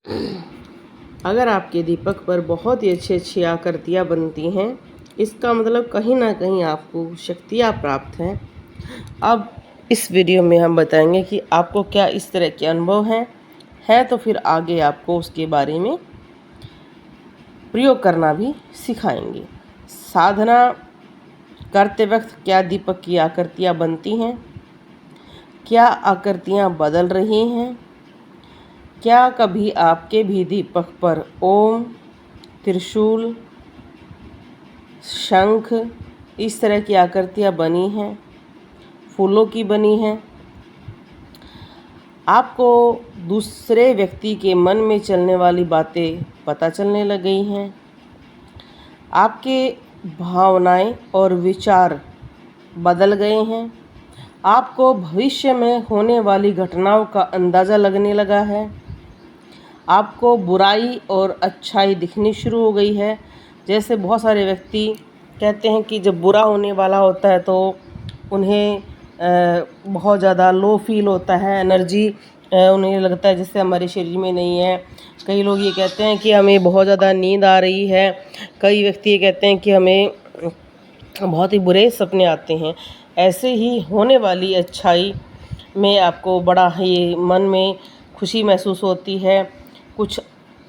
अगर आपके दीपक पर बहुत ही अच्छी आकृतियाँ बनती हैं, इसका मतलब कहीं ना कहीं आपको शक्तियाँ प्राप्त हैं। अब इस वीडियो में हम बताएंगे कि आपको क्या इस तरह के अनुभव हैं तो फिर आगे आपको उसके बारे में प्रयोग करना भी सिखाएंगे। साधना करते वक्त क्या दीपक की आकृतियाँ बनती हैं, क्या आकृतियाँ बदल रही हैं, क्या कभी आपके भी दीपक पर ओम, त्रिशूल, शंख इस तरह की आकृतियाँ बनी हैं, फूलों की बनी हैं। आपको दूसरे व्यक्ति के मन में चलने वाली बातें पता चलने लग गई हैं। आपके भावनाएं और विचार बदल गए हैं। आपको भविष्य में होने वाली घटनाओं का अंदाज़ा लगने लगा है। आपको बुराई और अच्छाई दिखनी शुरू हो गई है। जैसे बहुत सारे व्यक्ति कहते हैं कि जब बुरा होने वाला होता है तो उन्हें बहुत ज़्यादा लो फील होता है, एनर्जी उन्हें लगता है जैसे हमारे शरीर में नहीं है। कई लोग ये कहते हैं कि हमें बहुत ज़्यादा नींद आ रही है। कई व्यक्ति ये कहते हैं कि हमें बहुत ही बुरे सपने आते हैं। ऐसे ही होने वाली अच्छाई में आपको बड़ा ही मन में खुशी महसूस होती है, कुछ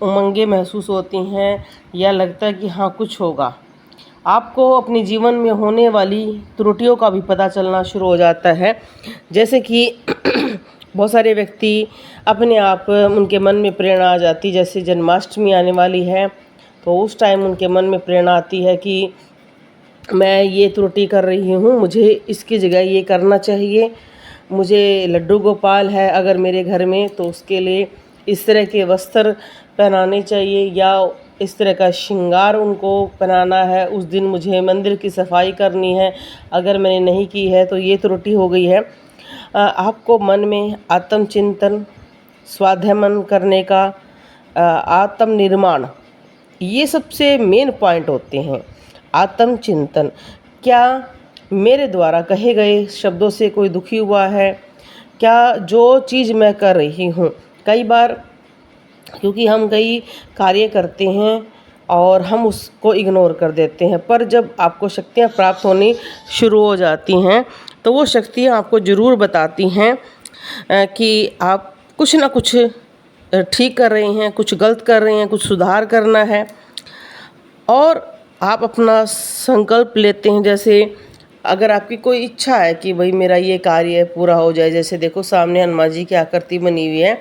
उमंगें महसूस होती हैं, या लगता है कि हाँ कुछ होगा। आपको अपने जीवन में होने वाली त्रुटियों का भी पता चलना शुरू हो जाता है। जैसे कि बहुत सारे व्यक्ति अपने आप उनके मन में प्रेरणा आ जाती, जैसे जन्माष्टमी आने वाली है तो उस टाइम उनके मन में प्रेरणा आती है कि मैं ये त्रुटि कर रही हूँ, मुझे इसकी जगह ये करना चाहिए। मुझे लड्डू गोपाल है अगर मेरे घर में तो उसके लिए इस तरह के वस्त्र पहनाने चाहिए, या इस तरह का श्रृंगार उनको पहनाना है। उस दिन मुझे मंदिर की सफाई करनी है, अगर मैंने नहीं की है तो ये त्रुटि हो गई है। आपको मन में आत्मचिंतन, स्वाध्याय करने का, आत्मनिर्माण, ये सबसे मेन पॉइंट होते हैं। आत्मचिंतन, क्या मेरे द्वारा कहे गए शब्दों से कोई दुखी हुआ है? क्या जो चीज़ मैं कर रही हूँ, कई बार क्योंकि हम कई कार्य करते हैं और हम उसको इग्नोर कर देते हैं, पर जब आपको शक्तियाँ प्राप्त होनी शुरू हो जाती हैं तो वो शक्तियाँ आपको ज़रूर बताती हैं कि आप कुछ ना कुछ ठीक कर रहे हैं, कुछ गलत कर रहे हैं, कुछ सुधार करना है। और आप अपना संकल्प लेते हैं। जैसे अगर आपकी कोई इच्छा है कि भाई मेरा ये कार्य पूरा हो जाए, जैसे देखो सामने हनुमान जी की आकृति बनी हुई है,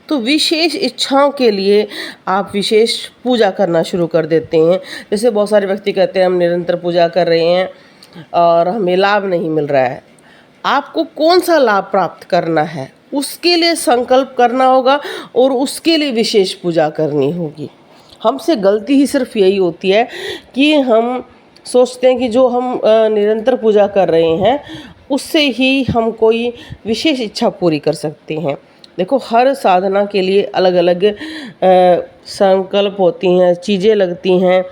तो विशेष इच्छाओं के लिए आप विशेष पूजा करना शुरू कर देते हैं। जैसे बहुत सारे व्यक्ति कहते हैं हम निरंतर पूजा कर रहे हैं और हमें लाभ नहीं मिल रहा है। आपको कौन सा लाभ प्राप्त करना है उसके लिए संकल्प करना होगा और उसके लिए विशेष पूजा करनी होगी। हमसे गलती ही सिर्फ यही होती है कि हम सोचते हैं कि जो हम निरंतर पूजा कर रहे हैं उससे ही हम कोई विशेष इच्छा पूरी कर सकते हैं। देखो हर साधना के लिए अलग अलग संकल्प होती हैं, चीज़ें लगती हैं,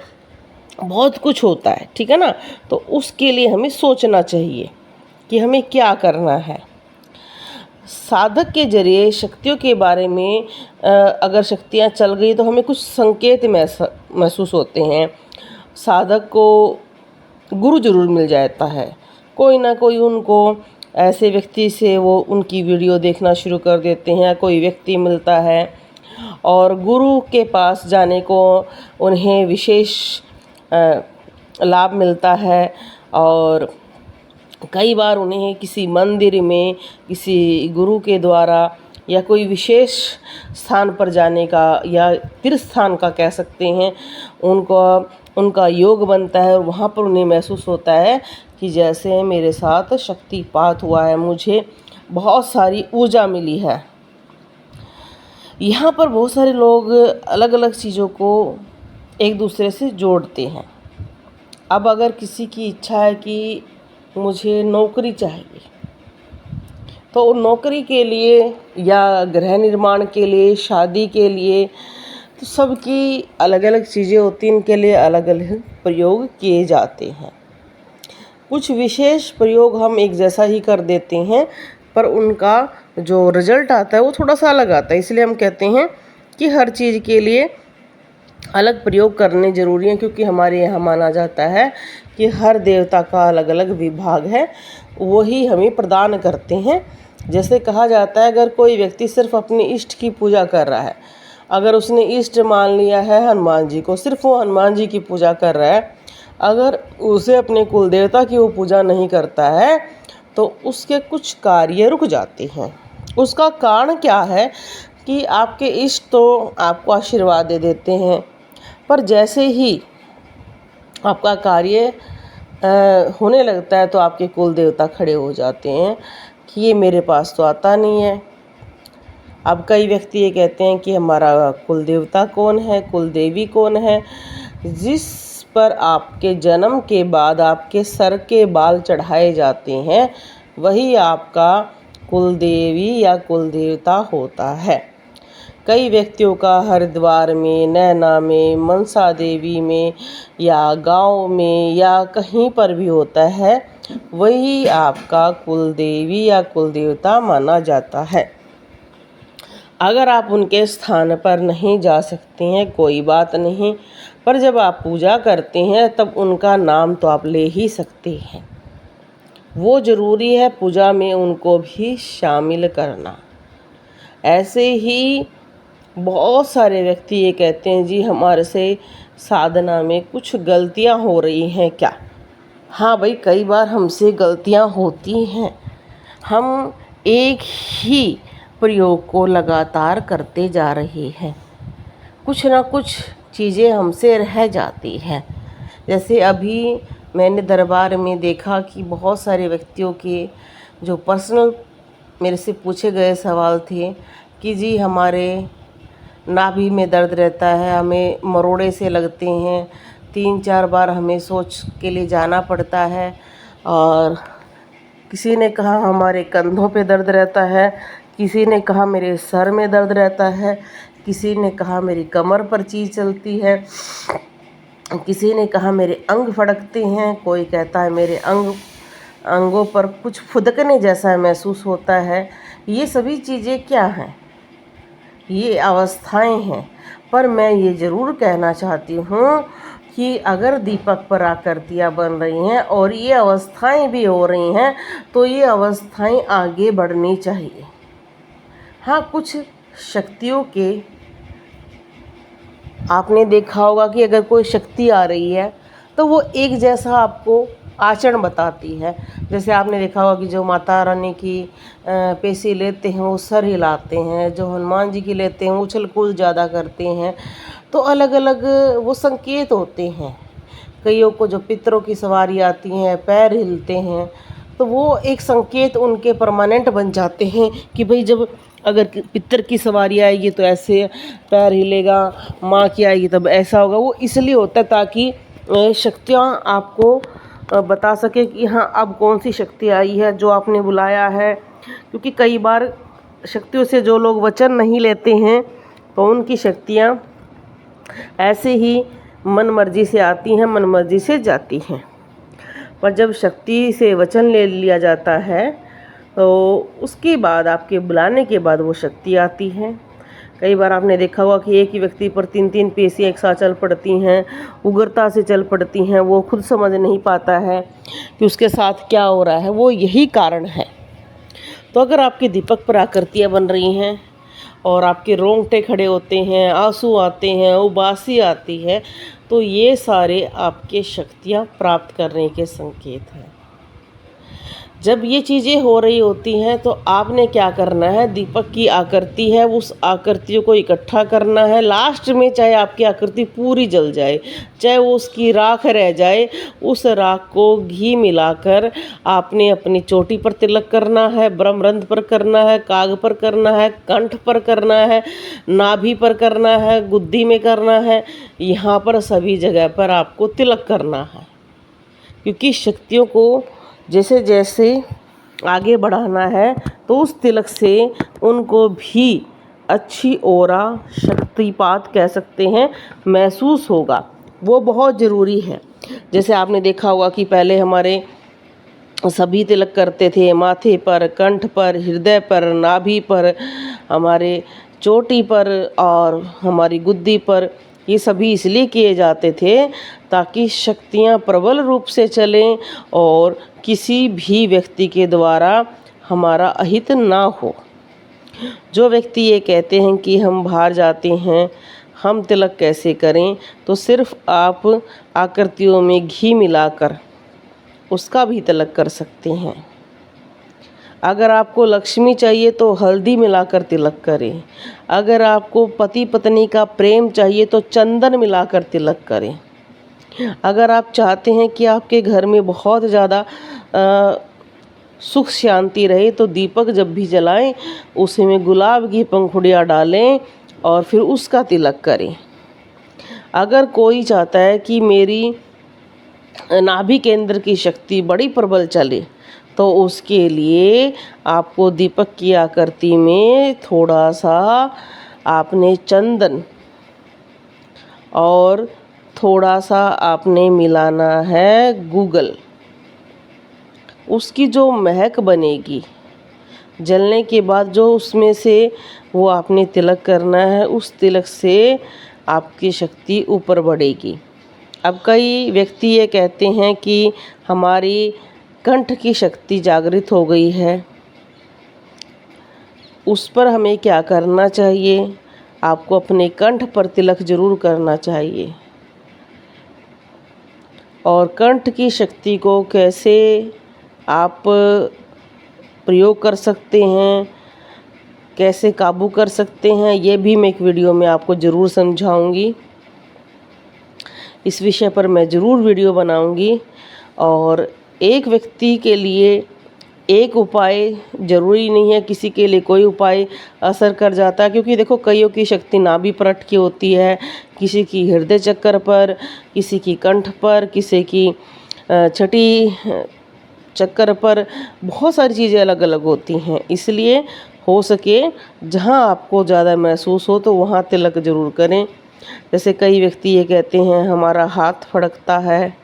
बहुत कुछ होता है, ठीक है ना। तो उसके लिए हमें सोचना चाहिए कि हमें क्या करना है। साधक के जरिए शक्तियों के बारे में अगर शक्तियाँ चल गई तो हमें कुछ संकेत महसूस होते हैं। साधक को गुरु जरूर मिल जाता है, कोई ना कोई उनको ऐसे व्यक्ति से वो उनकी वीडियो देखना शुरू कर देते हैं, कोई व्यक्ति मिलता है और गुरु के पास जाने को उन्हें विशेष लाभ मिलता है। और कई बार उन्हें किसी मंदिर में किसी गुरु के द्वारा या कोई विशेष स्थान पर जाने का या तीर्थ स्थान का कह सकते हैं, उनका योग बनता है और वहाँ पर उन्हें महसूस होता है कि जैसे मेरे साथ शक्तिपात हुआ है, मुझे बहुत सारी ऊर्जा मिली है। यहाँ पर बहुत सारे लोग अलग अलग चीज़ों को एक दूसरे से जोड़ते हैं। अब अगर किसी की इच्छा है कि मुझे नौकरी चाहिए, तो नौकरी के लिए या गृह निर्माण के लिए, शादी के लिए, तो सबकी अलग अलग चीज़ें होती हैं, इनके लिए अलग अलग प्रयोग किए जाते हैं। कुछ विशेष प्रयोग हम एक जैसा ही कर देते हैं पर उनका जो रिजल्ट आता है वो थोड़ा सा अलग आता है। इसलिए हम कहते हैं कि हर चीज़ के लिए अलग प्रयोग करने ज़रूरी हैं, क्योंकि हमारे यहाँ माना जाता है कि हर देवता का अलग अलग विभाग है, वही हमें प्रदान करते हैं। जैसे कहा जाता है, अगर कोई व्यक्ति सिर्फ अपने इष्ट की पूजा कर रहा है, अगर उसने इष्ट मान लिया है हनुमान जी को, सिर्फ वो हनुमान जी की पूजा कर रहा है, अगर उसे अपने कुल देवता की वो पूजा नहीं करता है तो उसके कुछ कार्य रुक जाते हैं। उसका कारण क्या है कि आपके इष्ट तो आपको आशीर्वाद दे देते हैं, पर जैसे ही आपका कार्य होने लगता है तो आपके कुल देवता खड़े हो जाते हैं कि ये मेरे पास तो आता नहीं है। अब कई व्यक्ति ये कहते हैं कि हमारा कुल देवता कौन है, कुल देवी कौन है? जिस पर आपके जन्म के बाद आपके सर के बाल चढ़ाए जाते हैं, वही आपका कुल देवी या कुल देवता होता है। कई व्यक्तियों का हरिद्वार में, नैना में, मनसा देवी में या गांव में या कहीं पर भी होता है, वही आपका कुल देवी या कुल देवता माना जाता है। अगर आप उनके स्थान पर नहीं जा सकते हैं कोई बात नहीं, पर जब आप पूजा करते हैं तब उनका नाम तो आप ले ही सकते हैं। वो ज़रूरी है पूजा में उनको भी शामिल करना। ऐसे ही बहुत सारे व्यक्ति ये कहते हैं, जी हमारे से साधना में कुछ गलतियां हो रही हैं क्या? हाँ भाई, कई बार हमसे गलतियां होती हैं। हम एक ही प्रयोग को लगातार करते जा रहे हैं, कुछ ना कुछ चीज़ें हमसे रह जाती हैं। जैसे अभी मैंने दरबार में देखा कि बहुत सारे व्यक्तियों के जो पर्सनल मेरे से पूछे गए सवाल थे कि जी हमारे नाभि में दर्द रहता है, हमें मरोड़े से लगते हैं, 3-4 बार हमें सोच के लिए जाना पड़ता है, और किसी ने कहा हमारे कंधों पे दर्द रहता है, किसी ने कहा मेरे सर में दर्द रहता है, किसी ने कहा मेरी कमर पर चीज़ चलती है, किसी ने कहा मेरे अंग फड़कते हैं, कोई कहता है मेरे अंगों पर कुछ फुदकने जैसा महसूस होता है। ये सभी चीज़ें क्या हैं? ये अवस्थाएं हैं। पर मैं ये ज़रूर कहना चाहती हूँ कि अगर दीपक पर आकृतियाँ बन रही हैं और ये अवस्थाएं भी हो रही हैं, तो ये अवस्थाएं आगे बढ़नी चाहिए। हाँ, कुछ शक्तियों के आपने देखा होगा कि अगर कोई शक्ति आ रही है तो वो एक जैसा आपको आचरण बताती है। जैसे आपने देखा होगा कि जो माता रानी की पेशी लेते हैं वो सर हिलाते हैं, जो हनुमान जी की लेते हैं उछल कूद ज़्यादा करते हैं। तो अलग अलग वो संकेत होते हैं। कईयों को जो पितरों की सवारी आती हैं पैर हिलते हैं, तो वो एक संकेत उनके परमानेंट बन जाते हैं कि भाई जब अगर पितर की सवारी आएगी तो ऐसे पैर हिलेगा, माँ की आएगी तब ऐसा होगा। वो इसलिए होता है ताकि शक्तियाँ आपको बता सके कि हाँ अब कौन सी शक्ति आई है जो आपने बुलाया है। क्योंकि कई बार शक्तियों से जो लोग वचन नहीं लेते हैं तो उनकी शक्तियाँ ऐसे ही मन मर्जी से आती हैं, मन मर्जी से जाती हैं। पर जब शक्ति से वचन ले लिया जाता है तो उसके बाद आपके बुलाने के बाद वो शक्ति आती है। कई बार आपने देखा होगा कि एक ही व्यक्ति पर 3-3 पेशियाँ एक साथ चल पड़ती हैं, उग्रता से चल पड़ती हैं, वो खुद समझ नहीं पाता है कि उसके साथ क्या हो रहा है। वो यही कारण है। तो अगर आपके दीपक पर आकृतियाँ बन रही हैं और आपके रोंगटे खड़े होते हैं, आंसू आते हैं, उबासी आती है, तो ये सारे आपके शक्तियाँ प्राप्त करने के संकेत हैं। जब ये चीज़ें हो रही होती हैं तो आपने क्या करना है, दीपक की आकृति है उस आकृतियों को इकट्ठा करना है। लास्ट में चाहे आपकी आकृति पूरी जल जाए, चाहे वो उसकी राख रह जाए, उस राख को घी मिलाकर आपने अपनी चोटी पर तिलक करना है, ब्रह्मरंध्र पर करना है, काग पर करना है, कंठ पर करना है, नाभि पर करना है, गुद्दी में करना है, यहाँ पर सभी जगह पर आपको तिलक करना है। क्योंकि शक्तियों को जैसे जैसे आगे बढ़ाना है तो उस तिलक से उनको भी अच्छी ओरा, शक्तिपात कह सकते हैं, महसूस होगा। वो बहुत ज़रूरी है। जैसे आपने देखा होगा कि पहले हमारे सभी तिलक करते थे माथे पर, कंठ पर, हृदय पर, नाभि पर, हमारे चोटी पर और हमारी गुद्दी पर, ये सभी इसलिए किए जाते थे ताकि शक्तियाँ प्रबल रूप से चलें और किसी भी व्यक्ति के द्वारा हमारा अहित ना हो। जो व्यक्ति ये कहते हैं कि हम बाहर जाते हैं, हम तिलक कैसे करें, तो सिर्फ आप आकृतियों में घी मिलाकर उसका भी तिलक कर सकते हैं। अगर आपको लक्ष्मी चाहिए तो हल्दी मिलाकर तिलक करें। अगर आपको पति पत्नी का प्रेम चाहिए तो चंदन मिलाकर तिलक करें। अगर आप चाहते हैं कि आपके घर में बहुत ज़्यादा सुख शांति रहे तो दीपक जब भी जलाएं उसमें गुलाब की पंखुड़ियाँ डालें और फिर उसका तिलक करें। अगर कोई चाहता है कि मेरी नाभि केंद्र की शक्ति बड़ी प्रबल चले तो उसके लिए आपको दीपक की आकृति में थोड़ा सा आपने चंदन और थोड़ा सा आपने मिलाना है गूगल। उसकी जो महक बनेगी जलने के बाद, जो उसमें से वो आपने तिलक करना है, उस तिलक से आपकी शक्ति ऊपर बढ़ेगी। अब कई व्यक्ति ये कहते हैं कि हमारी कंठ की शक्ति जागृत हो गई है, उस पर हमें क्या करना चाहिए? आपको अपने कंठ पर तिलक जरूर करना चाहिए। और कंठ की शक्ति को कैसे आप प्रयोग कर सकते हैं, कैसे काबू कर सकते हैं, ये भी मैं एक वीडियो में आपको ज़रूर समझाऊंगी। इस विषय पर मैं ज़रूर वीडियो बनाऊंगी। और एक व्यक्ति के लिए एक उपाय ज़रूरी नहीं है, किसी के लिए कोई उपाय असर कर जाता है, क्योंकि देखो कईयों की शक्ति नाभि पर अटकी होती है, किसी की हृदय चक्र पर, किसी की कंठ पर, किसी की छठी चक्कर पर, बहुत सारी चीज़ें अलग अलग होती हैं। इसलिए हो सके जहाँ आपको ज़्यादा महसूस हो तो वहाँ तिलक ज़रूर करें। जैसे कई व्यक्ति ये कहते हैं हमारा हाथ फड़कता है,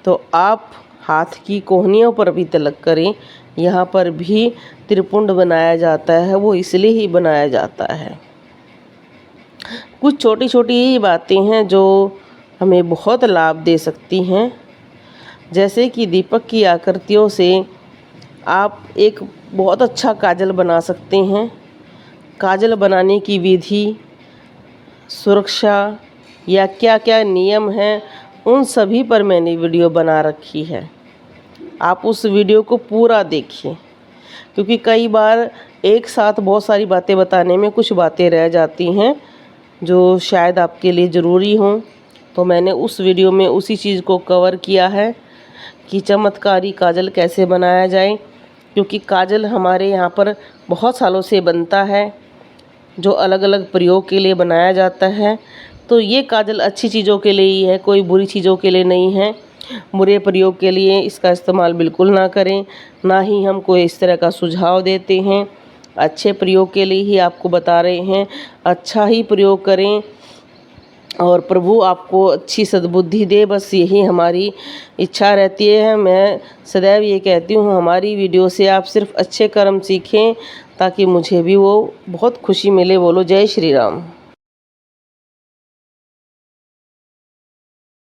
तो आप हाथ की कोहनियों पर भी तिलक करें। यहाँ पर भी त्रिपुंड बनाया जाता है, वो इसलिए ही बनाया जाता है। कुछ छोटी छोटी बातें हैं जो हमें बहुत लाभ दे सकती हैं। जैसे कि दीपक की आकृतियों से आप एक बहुत अच्छा काजल बना सकते हैं। काजल बनाने की विधि, सुरक्षा या क्या क्या नियम हैं, उन सभी पर मैंने वीडियो बना रखी है। आप उस वीडियो को पूरा देखिए, क्योंकि कई बार एक साथ बहुत सारी बातें बताने में कुछ बातें रह जाती हैं जो शायद आपके लिए ज़रूरी हों। तो मैंने उस वीडियो में उसी चीज़ को कवर किया है कि चमत्कारी काजल कैसे बनाया जाए, क्योंकि काजल हमारे यहाँ पर बहुत सालों से बनता है, जो अलग अलग प्रयोग के लिए बनाया जाता है। तो ये काजल अच्छी चीज़ों के लिए ही है, कोई बुरी चीज़ों के लिए नहीं है। बुरे प्रयोग के लिए इसका इस्तेमाल बिल्कुल ना करें, ना ही हम कोई इस तरह का सुझाव देते हैं। अच्छे प्रयोग के लिए ही आपको बता रहे हैं, अच्छा ही प्रयोग करें और प्रभु आपको अच्छी सद्बुद्धि दे, बस यही हमारी इच्छा रहती है। मैं सदैव ये कहती हूँ हमारी वीडियो से आप सिर्फ अच्छे कर्म सीखें ताकि मुझे भी वो बहुत खुशी मिले। बोलो जय श्री राम।